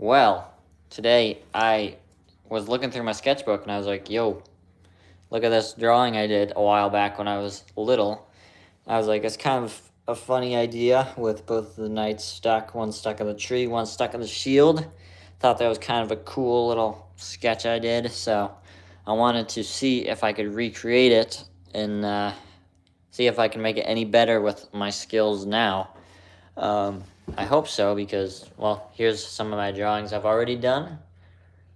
Well, today I was looking through my sketchbook and I was like, yo, look at this drawing I did a while back when I was little. I was like, it's kind of a funny idea with both the knights stuck, one stuck in the tree, one stuck in the shield. Thought that was kind of a cool little sketch I did, so I wanted to see if I could recreate it and see if I can make it any better with my skills now. I hope so because, well, here's some of my drawings I've already done,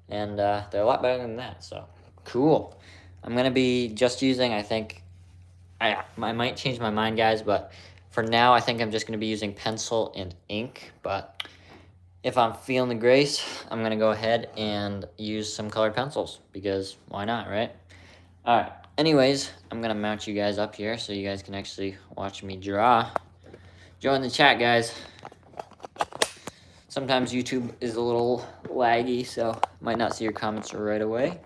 and they're a lot better than that, so cool. I'm going to be just using, I think, I might change my mind, guys, but for now, I think I'm just going to be using pencil and ink, but if I'm feeling the grace, I'm going to go ahead and use some colored pencils, because why not, right? All right, anyways, I'm going to mount you guys up here so you guys can actually watch me draw. Join the chat, guys. Sometimes YouTube is a little laggy, so might not see your comments right away.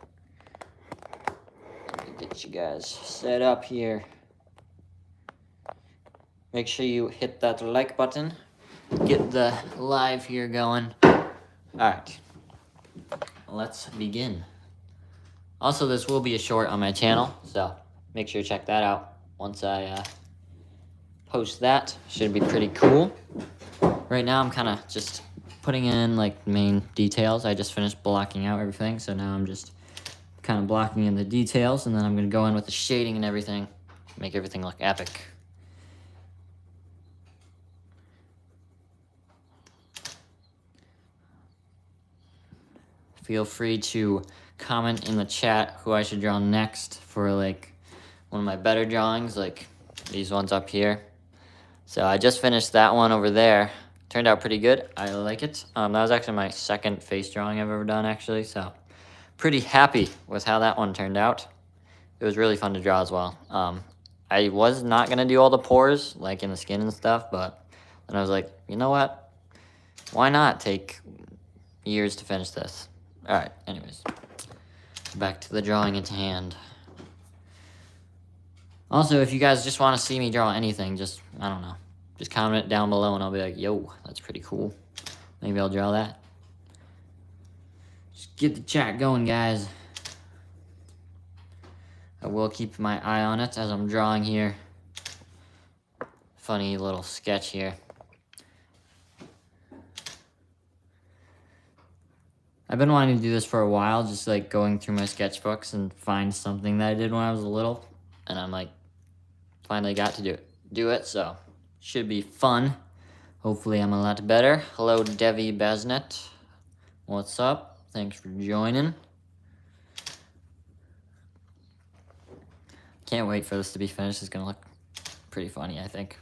Let me get you guys set up here. Make sure you hit that like button. Get the live here going. Alright, let's begin. Also, this will be a short on my channel, so make sure to check that out once I post that. Should be pretty cool. Right now, I'm kind of just putting in like main details. I just finished blocking out everything, so now I'm just kind of blocking in the details, and then I'm going to go in with the shading and everything, make everything look epic. Feel free to comment in the chat who I should draw next for like one of my better drawings, like these ones up here. So I just finished that one over there. Turned out pretty good. I like it. That was actually my second face drawing I've ever done, actually. So pretty happy with how that one turned out. It was really fun to draw as well. I was not going to do all the pores, like in the skin and stuff, but then I was like, you know what? Why not take years to finish this? All right, anyways. Back to the drawing at hand. Also, if you guys just want to see me draw anything, just, I don't know, just comment it down below and I'll be like, yo, that's pretty cool. Maybe I'll draw that. Just get the chat going, guys. I will keep my eye on it as I'm drawing here. Funny little sketch here. I've been wanting to do this for a while, just like going through my sketchbooks and find something that I did when I was little. And I'm like, finally got to do it, so should be fun. Hopefully I'm a lot better. Hello, Devi Besnet. What's up? Thanks for joining. Can't wait for this to be finished. It's gonna look pretty funny, I think.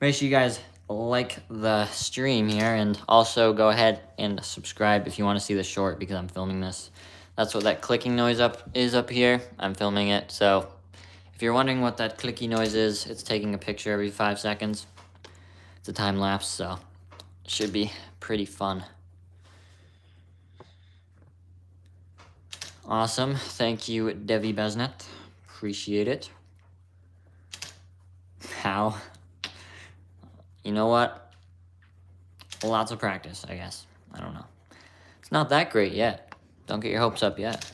Make sure you guys like the stream here, and also go ahead and subscribe if you want to see the short, because I'm filming this. That's what that clicking noise is up here. I'm filming it, so if you're wondering what that clicky noise is, it's taking a picture every 5 seconds. It's a time lapse, so it should be pretty fun. Awesome. Thank you, Devi Besnet. Appreciate it. How? You know what? Lots of practice, I guess. I don't know. It's not that great yet. Don't get your hopes up yet.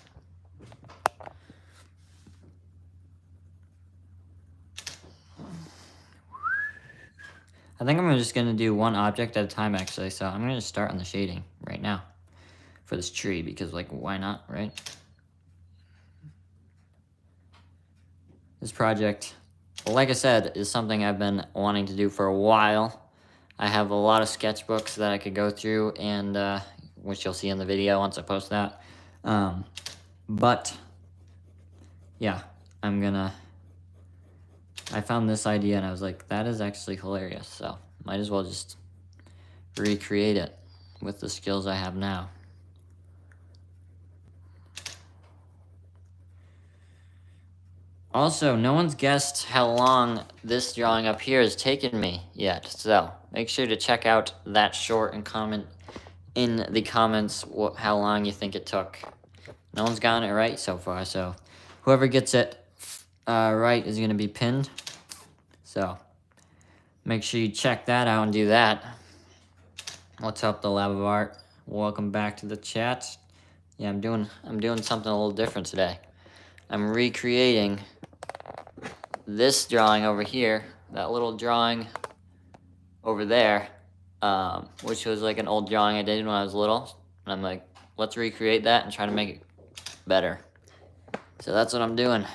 I think I'm just going to do one object at a time, actually. So I'm going to start on the shading right now for this tree, because, like, why not, right? This project, like I said, is something I've been wanting to do for a while. I have a lot of sketchbooks that I could go through, and which you'll see in the video once I post that. But yeah, I found this idea and I was like, that is actually hilarious. So might as well just recreate it with the skills I have now. Also, no one's guessed how long this drawing up here has taken me yet, so make sure to check out that short and comment in the comments how long you think it took. No one's gotten it right so far, so whoever gets it right is going to be pinned. So make sure you check that out and do that. Let's help the Lab of Art. welcome back to the chat. Yeah, I'm doing something a little different today. I'm recreating this drawing over here, that little drawing over there, which was like an old drawing I did when I was little. And I'm like, let's recreate that and try to make it better. So that's what I'm doing.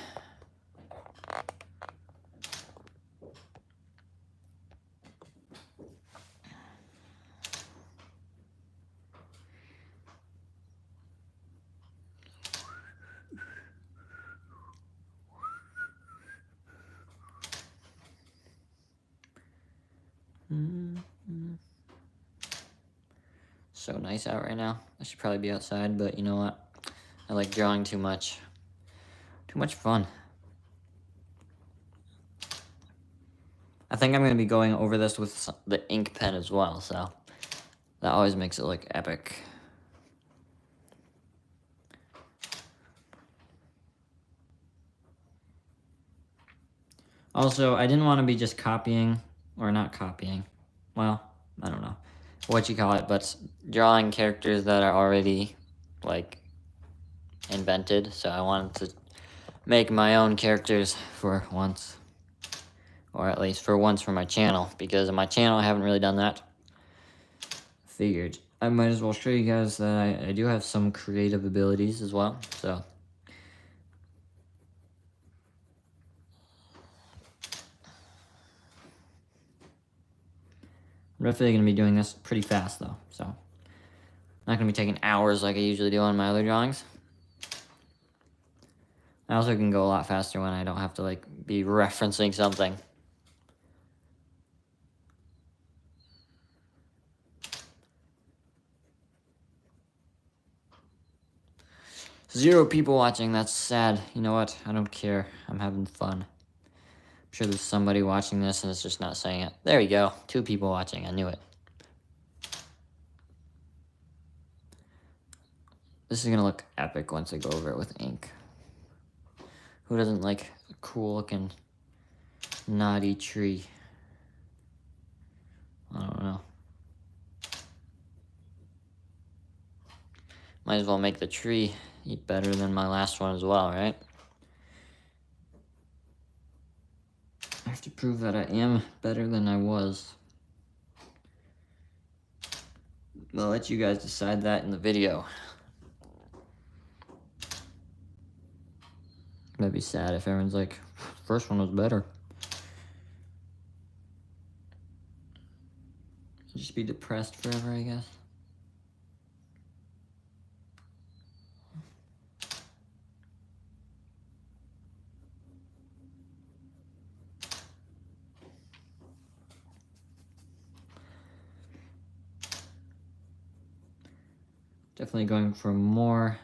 So nice out right now. I should probably be outside, but you know what? I like drawing too much. Too much fun. I think I'm going to be going over this with the ink pen as well, so that always makes it look epic. Also, I didn't want to be just copying, or not copying, well, I don't know what you call it, but drawing characters that are already, like, invented, so I wanted to make my own characters for once, or at least for once for my channel, because on my channel I haven't really done that. Figured I might as well show you guys that I do have some creative abilities as well, so. I'm definitely going to be doing this pretty fast though, so. Not going to be taking hours like I usually do on my other drawings. I also can go a lot faster when I don't have to like be referencing something. Zero people watching, that's sad. You know what? I don't care. I'm having fun. I'm sure there's somebody watching this and it's just not saying it. There we go. 2 people watching. I knew it. This is going to look epic once I go over it with ink. Who doesn't like a cool looking knotty tree? I don't know. Might as well make the tree eat better than my last one as well, right? I have to prove that I am better than I was. I'll let you guys decide that in the video. That'd be sad if everyone's like, first one was better. Just be depressed forever, I guess. Definitely going for more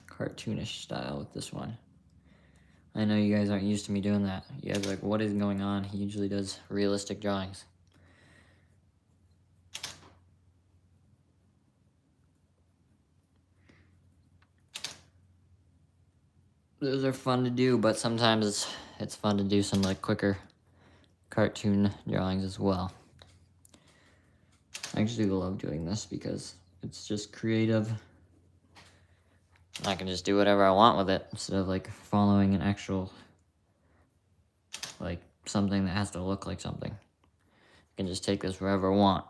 cartoonish style with this one. I know you guys aren't used to me doing that. You guys are like, what is going on? He usually does realistic drawings. Those are fun to do, but sometimes it's fun to do some like quicker cartoon drawings as well. I actually love doing this because it's just creative. I can just do whatever I want with it instead of like following an actual, like something that has to look like something. I can just take this wherever I want.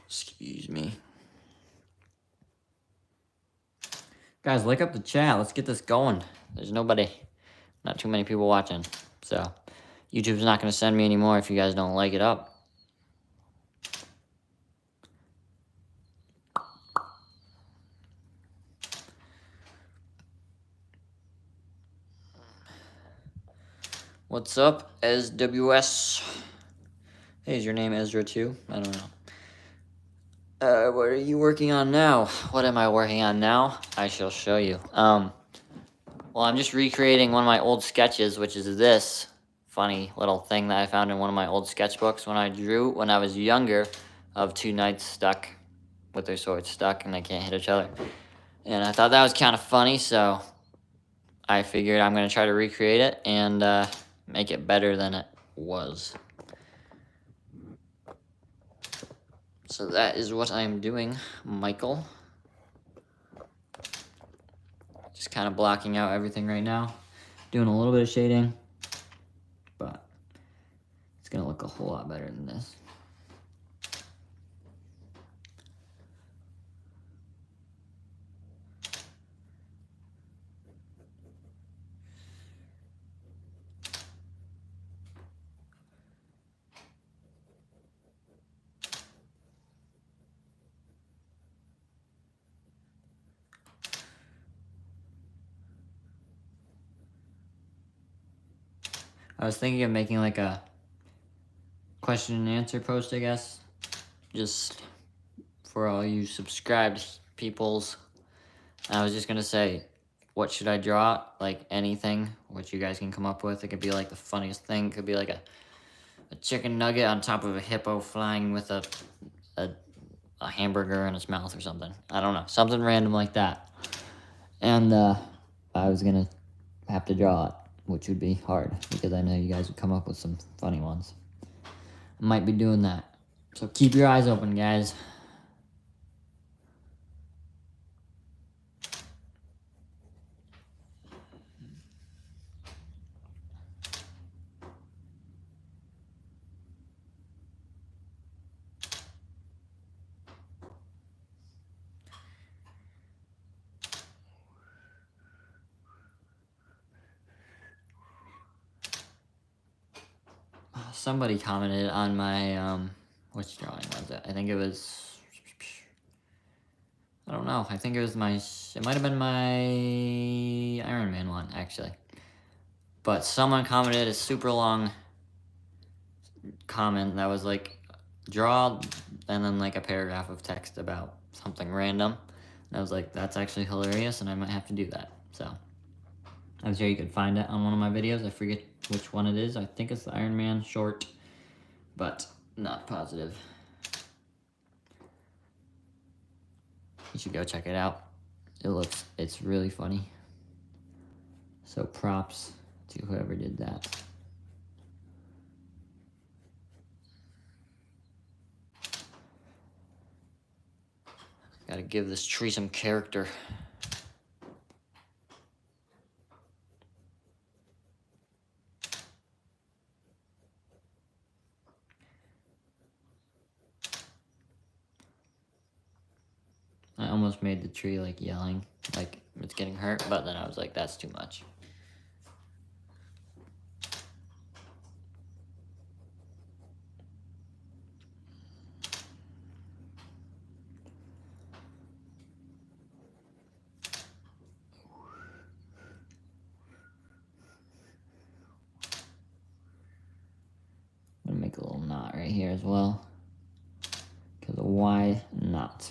Excuse me. Guys, like up the chat. Let's get this going. There's nobody, not too many people watching. So, YouTube's not going to send me anymore if you guys don't like it up. What's up, SWS? Hey, is your name Ezra too? I don't know. What are you working on now? What am I working on now? I shall show you. Well, I'm just recreating one of my old sketches, which is this funny little thing that I found in one of my old sketchbooks when I drew when I was younger, of 2 knights stuck with their swords stuck and they can't hit each other. And I thought that was kind of funny, so I figured I'm going to try to recreate it and make it better than it was. So that is what I'm doing, Michael. Just kind of blocking out everything right now. Doing a little bit of shading, but it's going to look a whole lot better than this. I was thinking of making like a question and answer post, I guess. Just for all you subscribed peoples. I was just gonna say, what should I draw? Like anything, what you guys can come up with. It could be like the funniest thing. It could be like a chicken nugget on top of a hippo flying with a hamburger in its mouth or something. I don't know, something random like that. And I was gonna have to draw it, which would be hard because I know you guys would come up with some funny ones. I might be doing that. So keep your eyes open, guys. Somebody commented on my, which drawing was it? I think it was, I don't know. I think it was it might have been my Iron Man one, actually. But someone commented a super long comment that was like, draw, and then like a paragraph of text about something random. And I was like, that's actually hilarious, and I might have to do that. So I'm sure you could find it on one of my videos. I forget which one it is. I think it's the Iron Man short, but not positive. You should go check it out. It's really funny. So props to whoever did that. Gotta give this tree some character. I almost made the tree like yelling, like it's getting hurt, but then I was like, that's too much. I'm gonna make a little knot right here as well, because why not?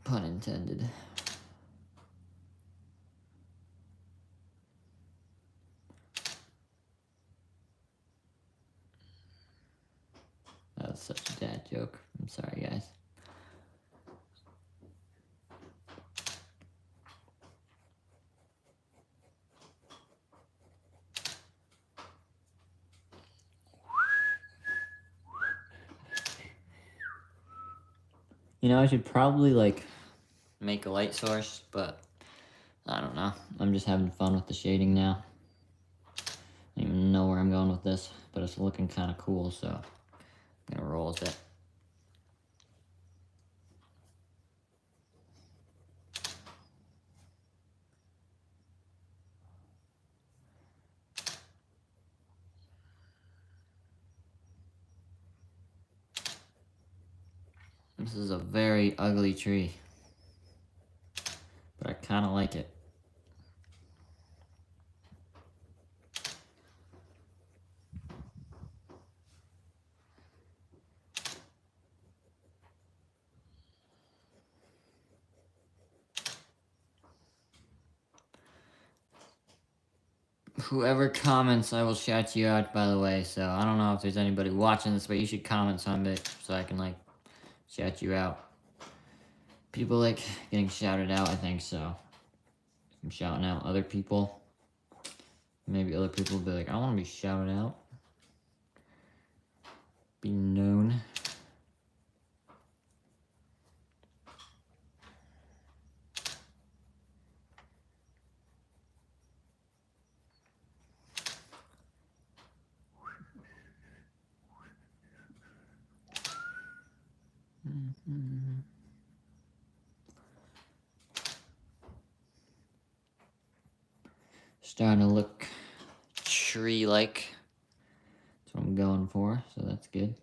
Pun intended. That was such a dad joke. I'm sorry, guys. You know, I should probably like make a light source, but I don't know. I'm just having fun with the shading now. I don't even know where I'm going with this, but it's looking kind of cool, so I'm gonna roll with it. This is a very ugly tree, but I kind of like it. Whoever comments, I will shout you out, by the way. So I don't know if there's anybody watching this, but you should comment something so I can like shout you out. People like getting shouted out, I think so. I'm shouting out other people. Maybe other people will be like, I want to be shouted out. Be known. Starting to look tree-like. That's what I'm going for, so that's good.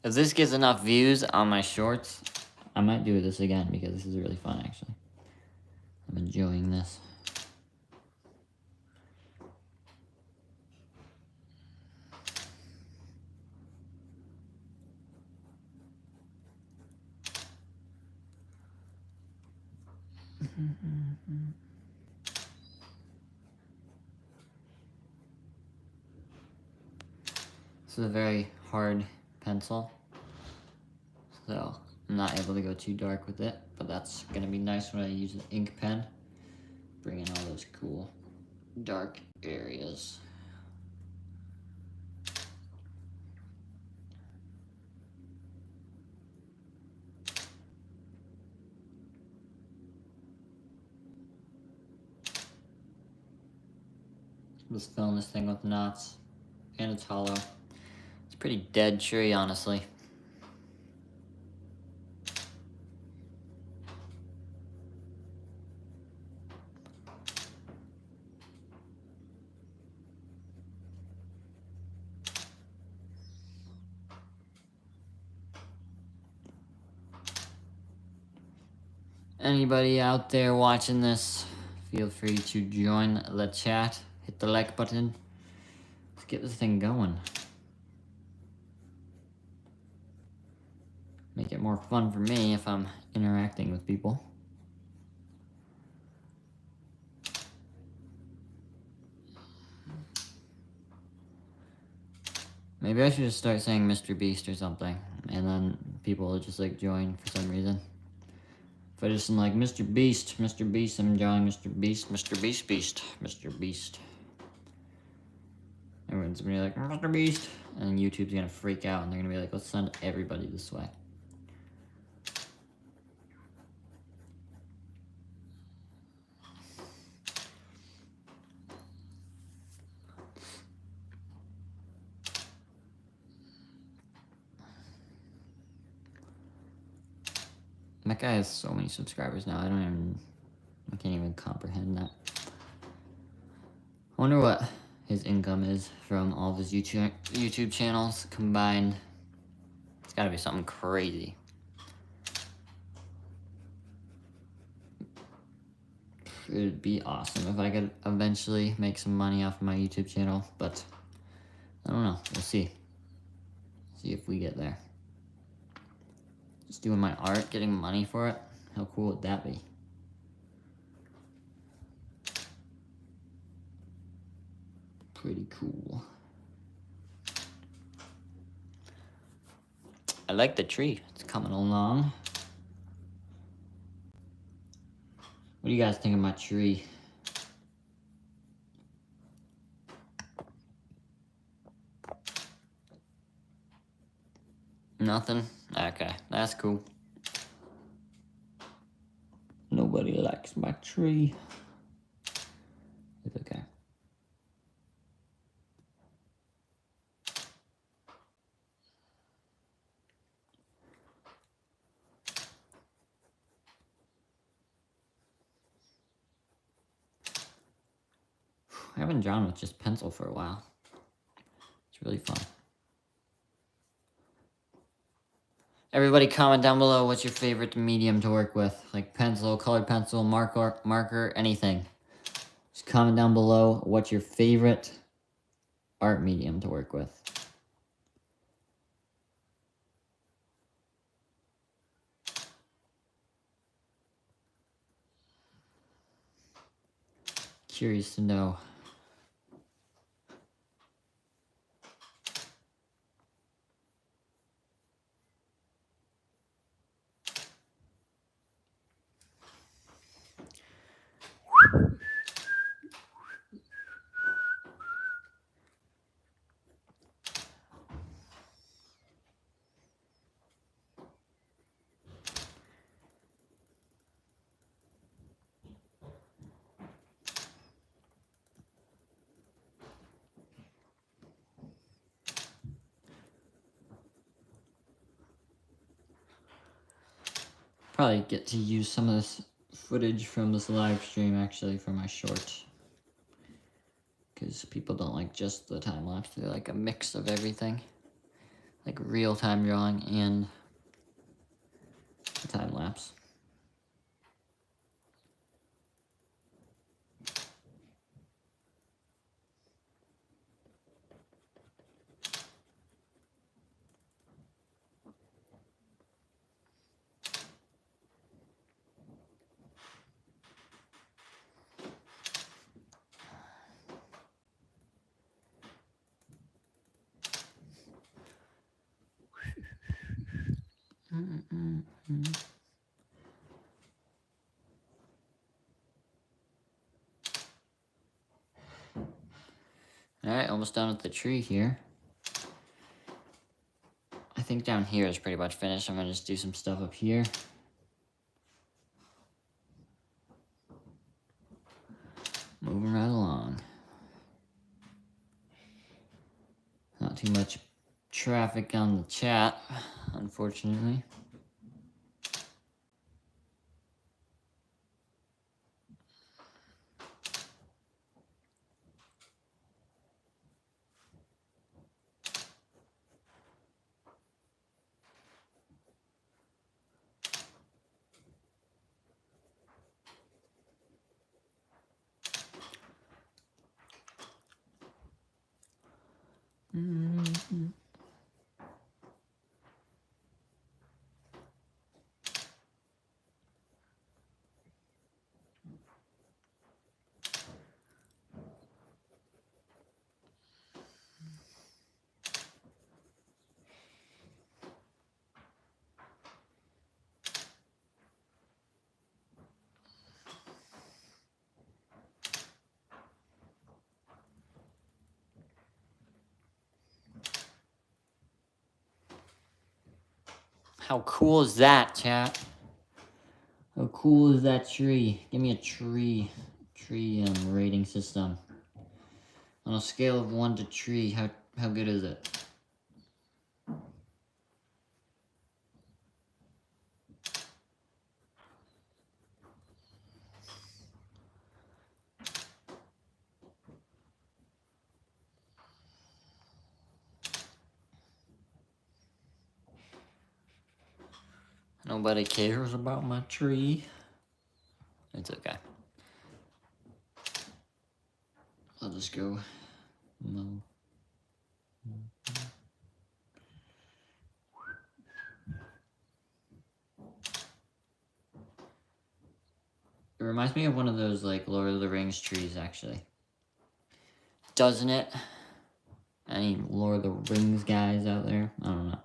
If this gets enough views on my shorts, I might do this again because this is really fun, actually. I'm enjoying this. This is a very hard pencil, so I'm not able to go too dark with it, but that's gonna be nice when I use an ink pen. Bring in all those cool dark areas. Just filling this thing with knots, and it's hollow. It's a pretty dead tree, honestly. Anybody out there watching this, feel free to join the chat. Hit the like button. Let's get this thing going. Make it more fun for me if I'm interacting with people. Maybe I should just start saying Mr. Beast or something, and then people will just like join for some reason. If I just am like, Mr. Beast, I'm drawing Mr. Beast, Mr. Beast, Mr. Beast. Everyone's gonna be like, Mr. Beast, and YouTube's gonna freak out, and they're gonna be like, let's send everybody this way. That guy has so many subscribers now, I can't even comprehend that. I wonder what his income is from all of his YouTube channels combined. It's gotta be something crazy. It'd be awesome if I could eventually make some money off of my YouTube channel, but I don't know, we'll see. See if we get there. Just doing my art, getting money for it, how cool would that be? Pretty cool. I like the tree, it's coming along. What do you guys think of my tree? Nothing? Okay, that's cool. Nobody likes my tree. It's okay. I haven't drawn with just pencil for a while. It's really fun. Everybody comment down below what's your favorite medium to work with. Like pencil, colored pencil, marker, anything. Just comment down below what's your favorite art medium to work with. curious to know. Probably get to use some of this footage from this live stream actually for my short, because people don't like just the time lapse, they like a mix of everything, like real-time drawing and the time lapse. Alright, almost done with the tree here. I think down here is pretty much finished. I'm gonna just do some stuff up here. Moving right along. Not too much traffic on the chat, unfortunately. How cool is that, chat? How cool is that tree? Give me a tree rating system. On a scale of 1 to tree, how good is it? Nobody cares about my tree. It's okay. I'll just go mow. It reminds me of one of those like Lord of the Rings trees, actually. Doesn't it? Any Lord of the Rings guys out there? I don't know.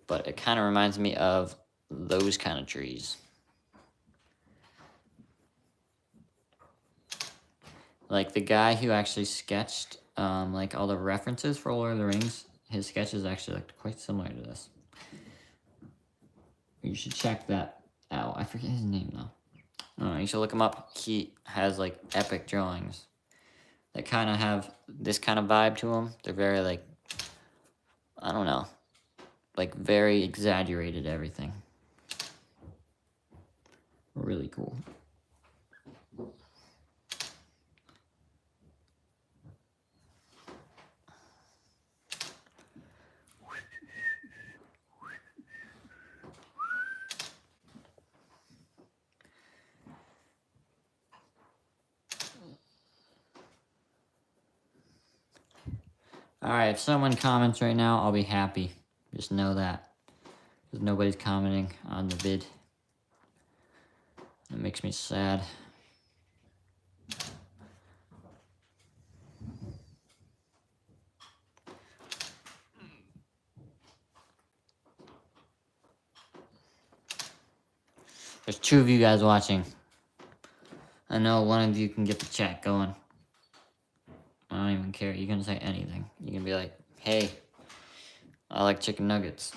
But it kind of reminds me of those kind of trees. Like the guy who actually sketched like all the references for Lord of the Rings, his sketches actually looked quite similar to this. You should check that out. I forget his name though. I don't know, you should look him up. He has like epic drawings that kind of have this kind of vibe to them. They're very like, I don't know, like very exaggerated everything. Really cool. Alright, if someone comments right now, I'll be happy. Just know that. Because nobody's commenting on the vid. It makes me sad. There's 2 of you guys watching. I know one of you can get the chat going. I don't even care. You can say anything. You can be like, hey, I like chicken nuggets.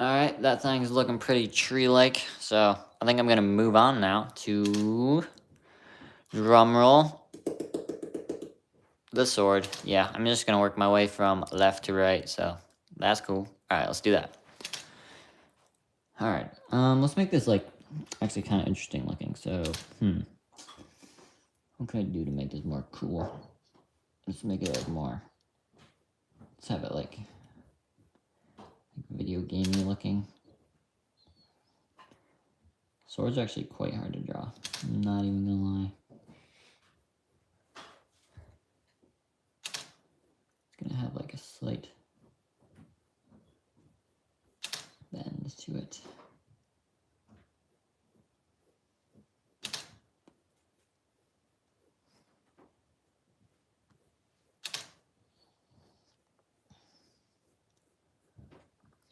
Alright, that thing's looking pretty tree-like, so I think I'm gonna move on now to drumroll. The sword. Yeah, I'm just gonna work my way from left to right, so that's cool. Alright, let's do that. Alright, let's make this like actually kind of interesting looking. So, what can I do to make this more cool? Let's make it like more. Let's have it like video gamey looking. Swords are actually quite hard to draw. I'm not even gonna lie. It's gonna have like a slight bend to it.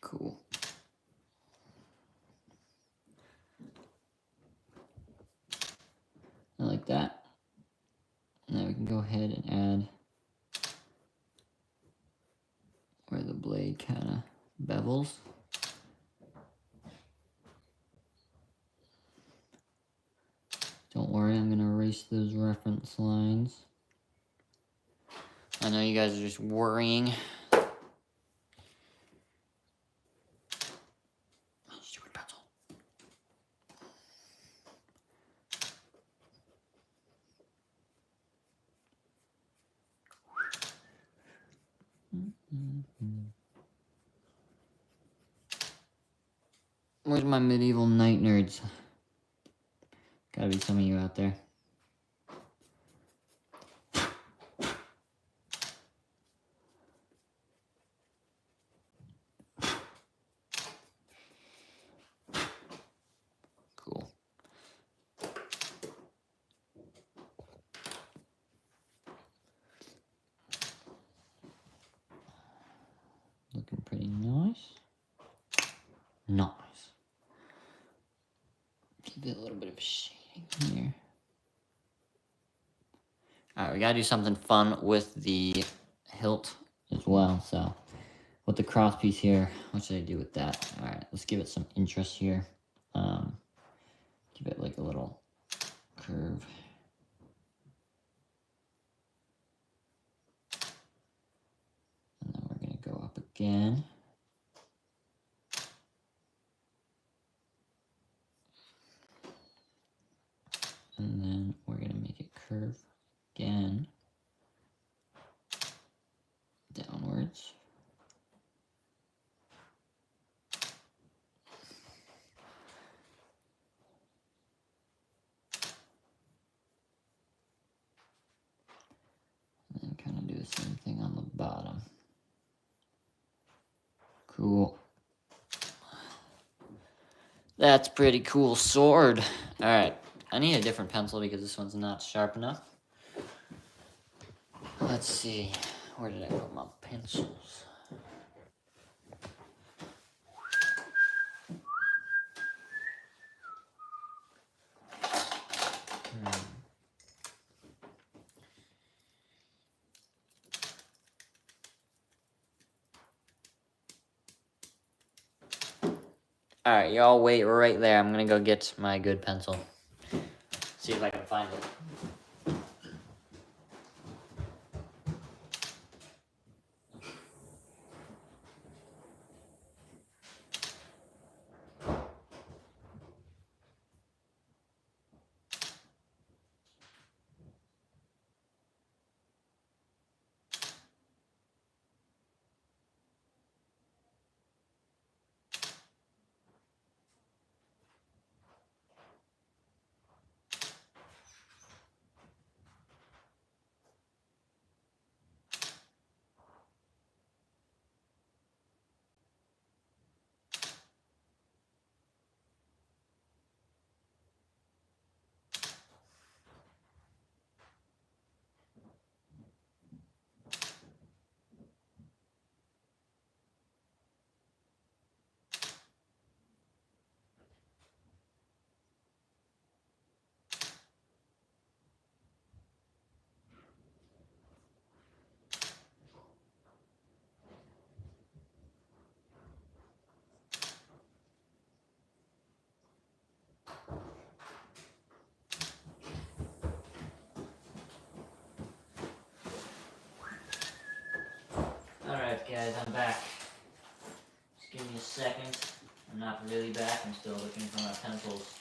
Cool. I like that. Now we can go ahead and add where the blade kind of bevels. Don't worry, I'm going to erase those reference lines. I know you guys are just worrying. Stupid pencil. Where's my medieval knight nerds? Gotta be some of you out there. Cool. Looking pretty nice. Nice. Give it a little bit of shading here. Alright, we gotta do something fun with the hilt as well. So, with the cross piece here, what should I do with that? Alright, let's give it some interest here. Give it like a little curve. And then we're gonna go up again. And then we're gonna make it curve again. Downwards. And then kind of do the same thing on the bottom. Cool. That's pretty cool sword. Alright, I need a different pencil because this one's not sharp enough. Let's see, where did I put my pencils? Alright, y'all wait right there. I'm gonna go get my good pencil. See if I can find it. guys, I'm back. Just give me a second. I'm not really back. I'm still looking for my pencils.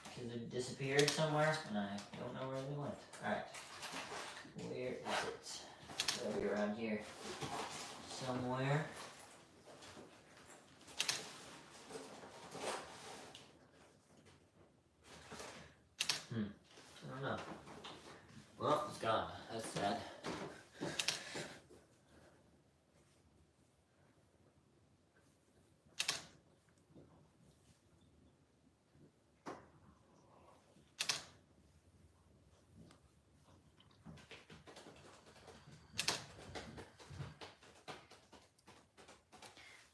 Because they disappeared somewhere, and I don't know where they went. Alright. Where is it? Probably around here. Somewhere. I don't know. Well, it's gone. That's sad.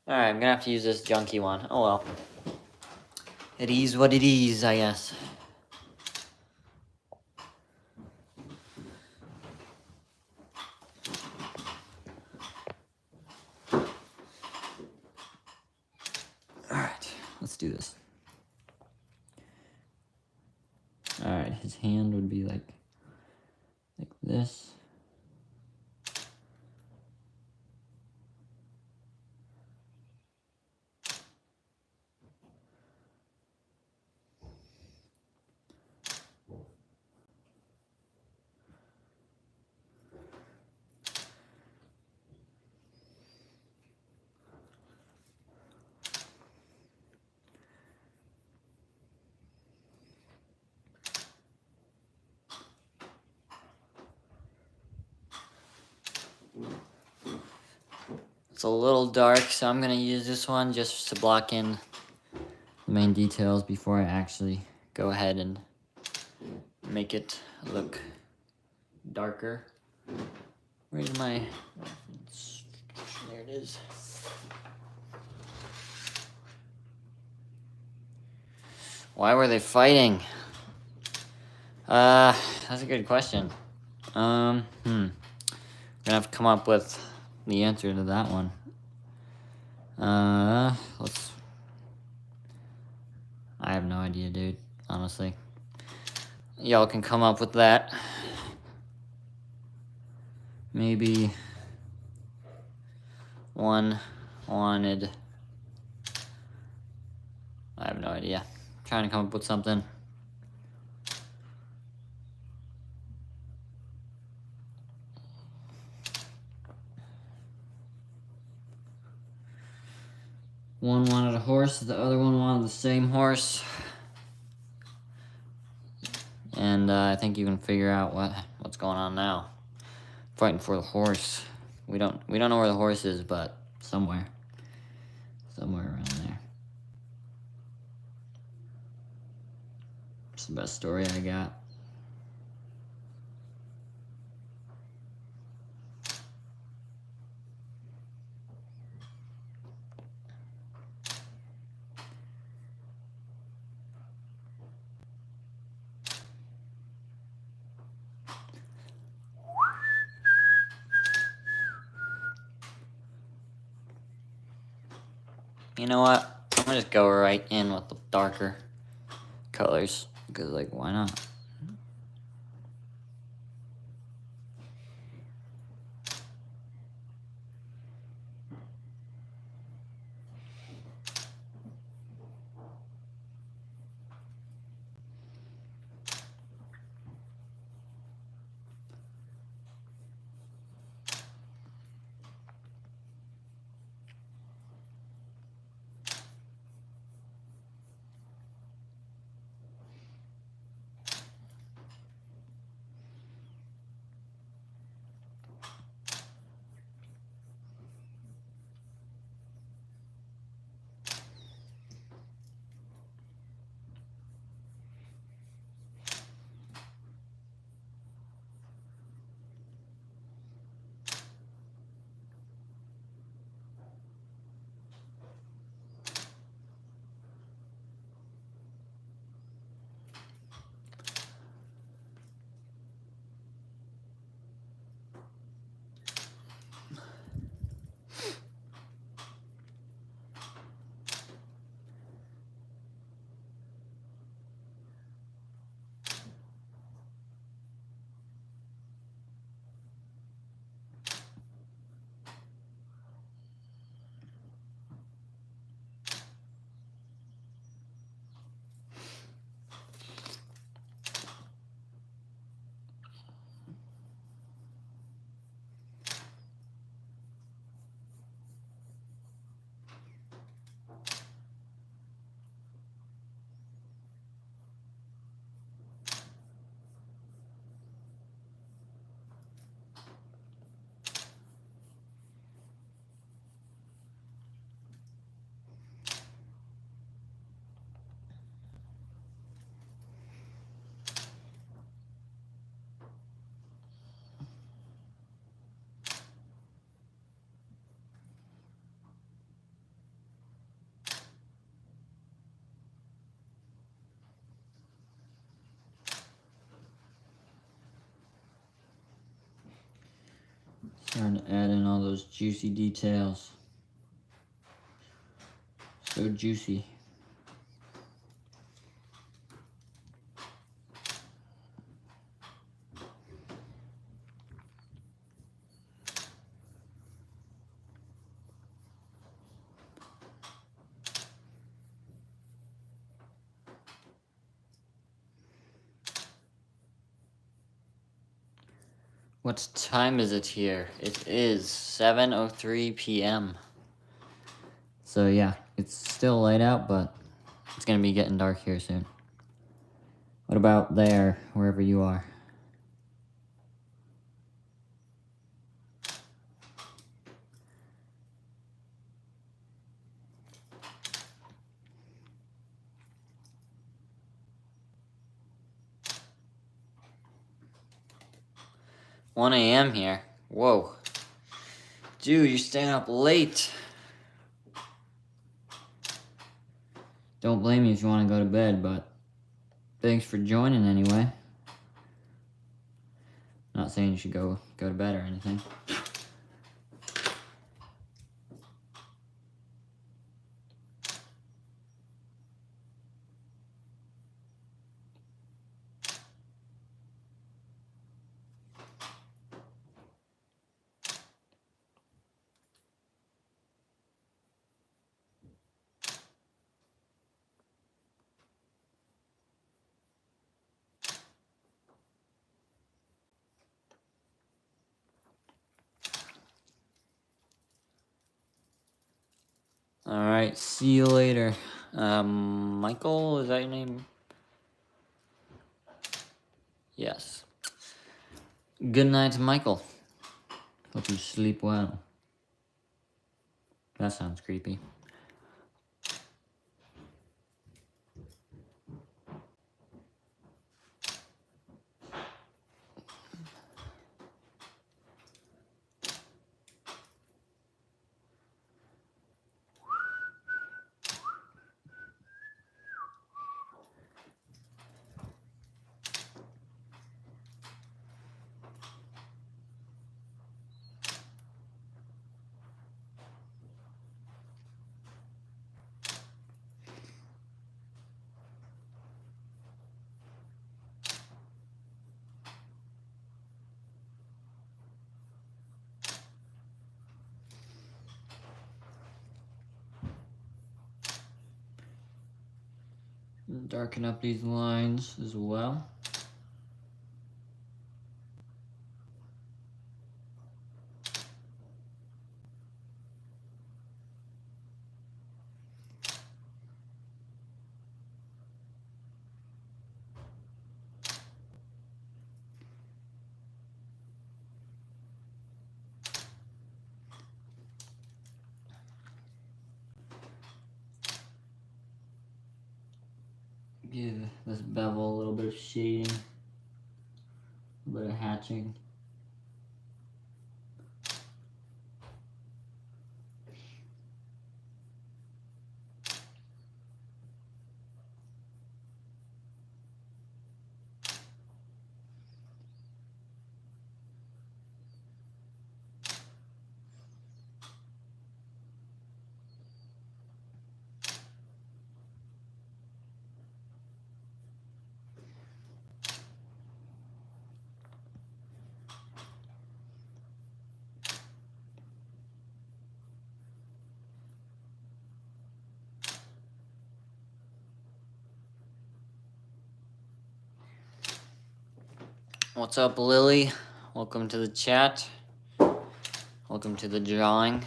Alright, I'm gonna have to use this junky one. Oh well. It is what it is, I guess. Alright, let's do this. Alright, his hand would be like this. It's a little dark, so I'm gonna use this one just to block in the main details before I actually go ahead and make it look darker. Where's my reference? There it is. Why were they fighting? That's a good question. Gonna have to come up with the answer to that one. I have no idea, dude, honestly. Y'all can come up with that. Maybe one wanted... I have no idea. Trying to come up with something. One wanted a horse, the other one wanted the same horse. And I think you can figure out what's going on now. Fighting for the horse. We don't know where the horse is, but somewhere around there. It's the best story I got. You know what? I'm gonna just go right in with the darker colors, because, like, why not? Trying to add in all those juicy details. So juicy. What time is it here? It is 7:03 p.m. So yeah, it's still light out, but it's gonna be getting dark here soon. What about there, wherever you are? One a.m. here. Whoa. Dude, you're staying up late. Don't blame me if you want to go to bed, but thanks for joining anyway. Not saying you should go to bed or anything. Alright, see you later. Michael, is that your name? Yes. Good night, Michael. Hope you sleep well. That sounds creepy. Darken up these lines as well. Give this bevel a little bit of shading, a bit of hatching. What's up, Lily? Welcome to the chat. Welcome to the drawing.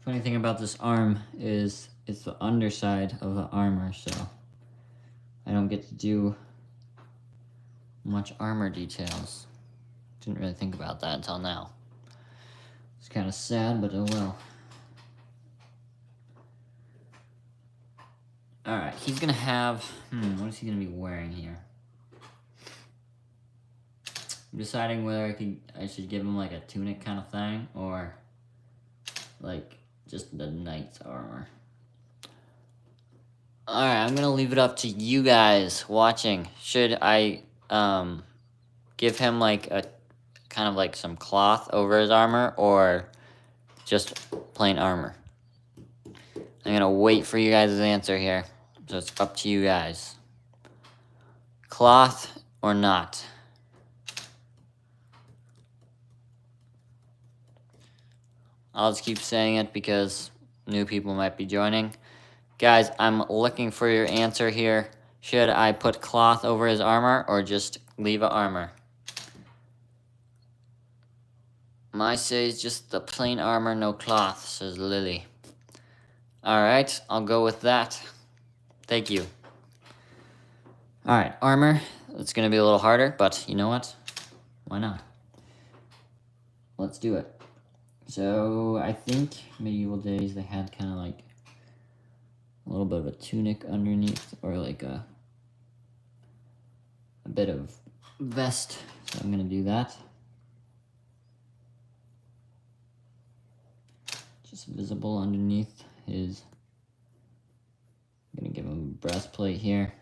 Funny thing about this arm is it's the underside of the armor, so I don't get to do much armor details. Didn't really think about that until now. It's kind of sad, but oh well. Alright, he's gonna have... what is he gonna be wearing here? I'm deciding whether I should give him like a tunic kind of thing, or like just the knight's armor. Alright, I'm gonna leave it up to you guys watching. Should I give him like a kind of like some cloth over his armor, or just plain armor? I'm gonna wait for you guys' answer here. So it's up to you guys. Cloth or not? I'll just keep saying it because new people might be joining. Guys, I'm looking for your answer here. Should I put cloth over his armor or just leave it armor? My says just the plain armor, no cloth, says Lily. Alright, I'll go with that. Thank you. Alright, armor. It's going to be a little harder, but you know what? Why not? Let's do it. So, I think medieval days they had kind of like a little bit of a tunic underneath, or like a bit of vest. So I'm going to do that. Just visible underneath his... I'm going to give him a breastplate here.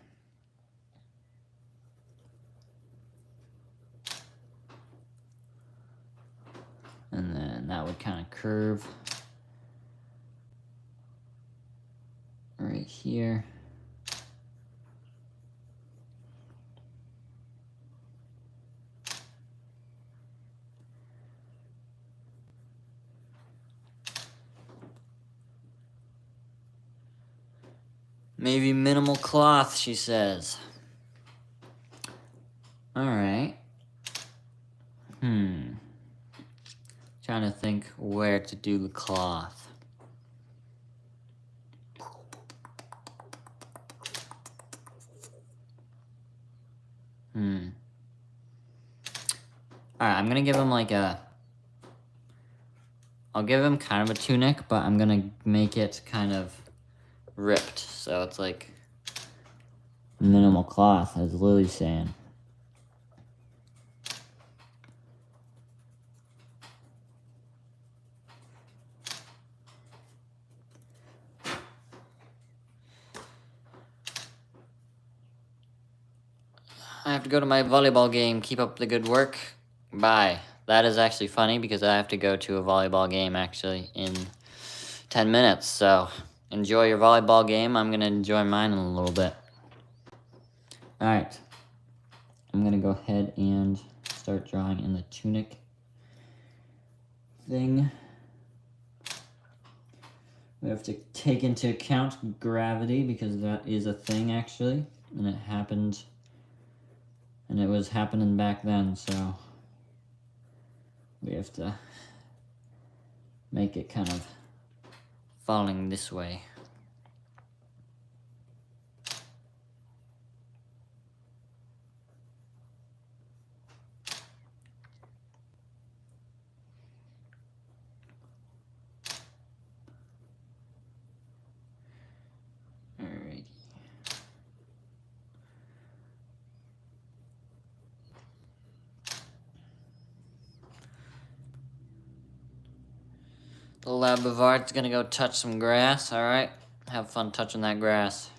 And then that would kind of curve right here. Maybe minimal cloth, she says. Alright. Trying to think where to do the cloth. Alright, I'm gonna give him like a... I'll give him kind of a tunic, but I'm gonna make it kind of ripped. So it's like minimal cloth, as Lily's saying. I have to go to my volleyball game. Keep up the good work. Bye. That is actually funny because I have to go to a volleyball game actually in 10 minutes. So enjoy your volleyball game. I'm going to enjoy mine in a little bit. Alright. I'm going to go ahead and start drawing in the tunic thing. We have to take into account gravity because that is a thing actually. And it happened... And it was happening back then, so we have to make it kind of falling this way. Alrighty. The lab of art's gonna go touch some grass, alright? Have fun touching that grass.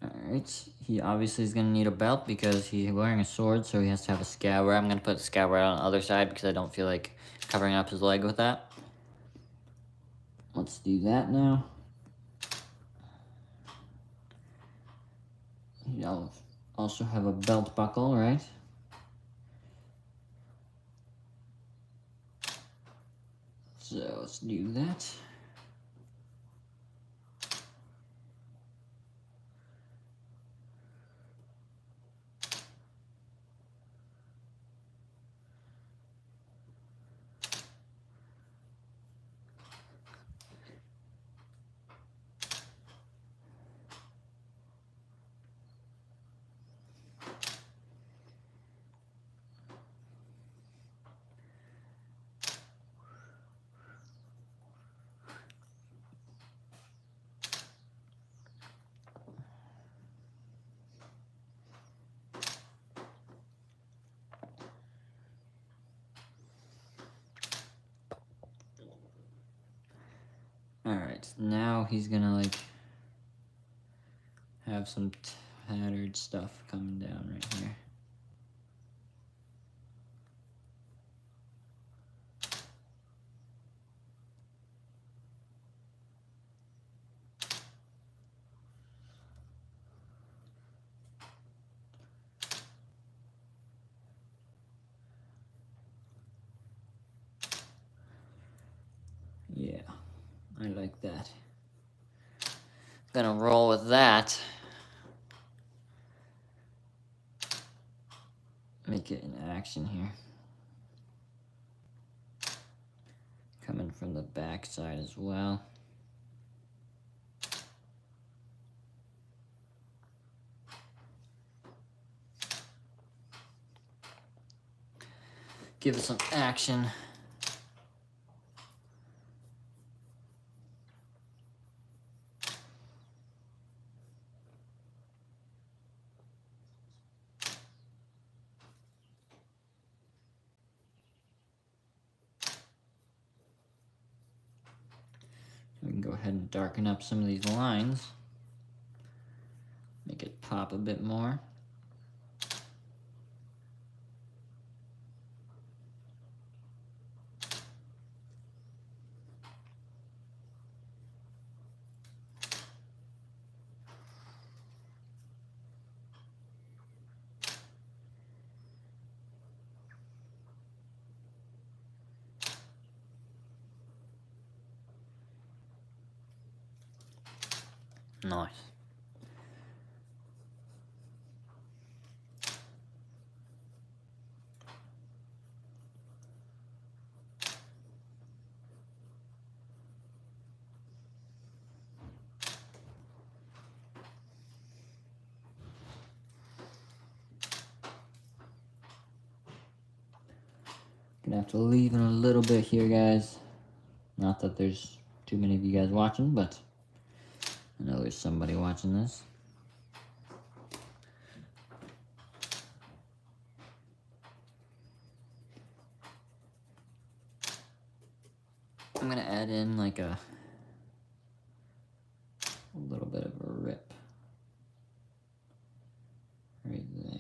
Alright, he obviously is gonna need a belt because he's wearing a sword, so he has to have a scabbard. I'm gonna put a scabbard on the other side because I don't feel like covering up his leg with that. Let's do that now. He'll also have a belt buckle, right? So let's do that. Alright, now he's gonna like have some tattered stuff coming down right here. Yeah, I like that. Gonna roll with that. Make it an action here. Coming from the back side as well. Give it some action. We can go ahead and darken up some of these lines. Make it pop a bit more. Nice. Gonna have to leave in a little bit here, guys. Not that there's too many of you guys watching, but I know there's somebody watching this. I'm gonna add in like a little bit of a rip right there.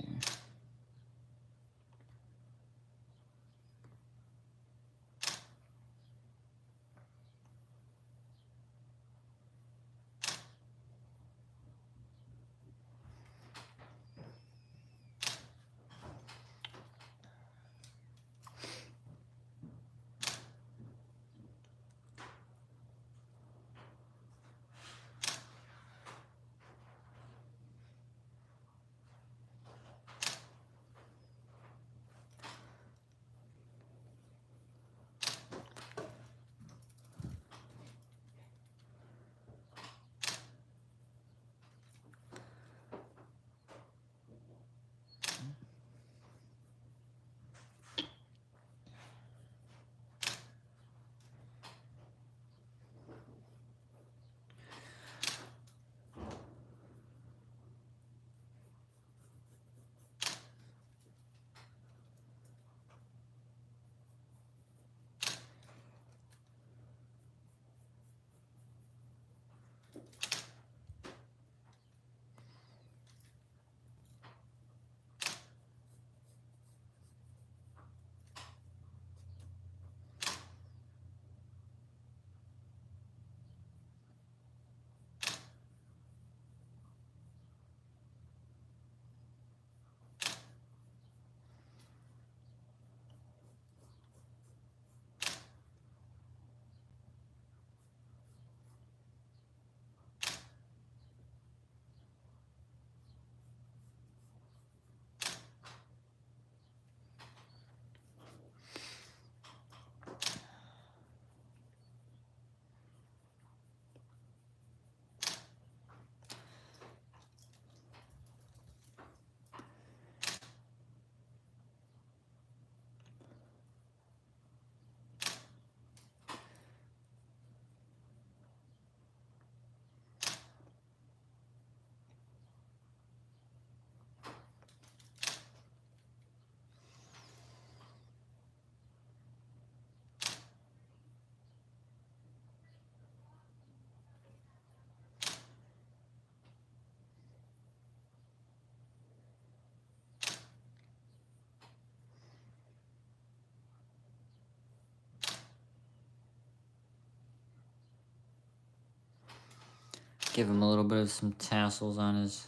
Give him a little bit of some tassels on his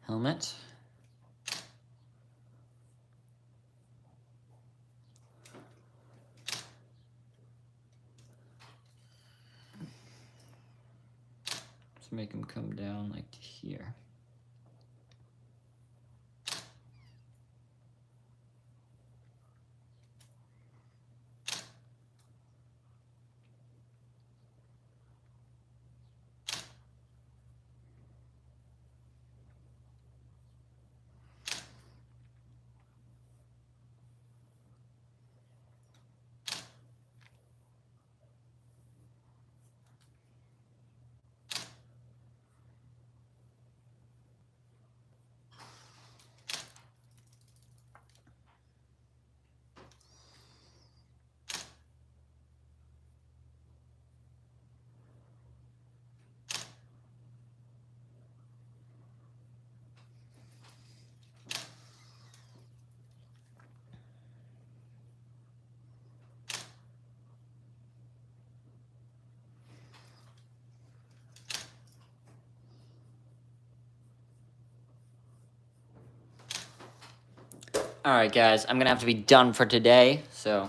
helmet. Let's make him come down like to here. Alright guys, I'm going to have to be done for today, so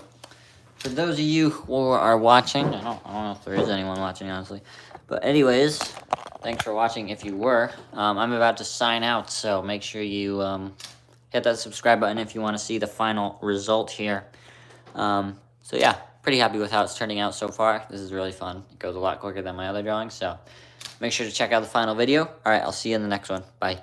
for those of you who are watching, I don't know if there is anyone watching, honestly, but anyways, thanks for watching if you were. I'm about to sign out, so make sure you hit that subscribe button if you want to see the final result here. So yeah, pretty happy with how it's turning out so far. This is really fun. It goes a lot quicker than my other drawings, so make sure to check out the final video. Alright, I'll see you in the next one. Bye.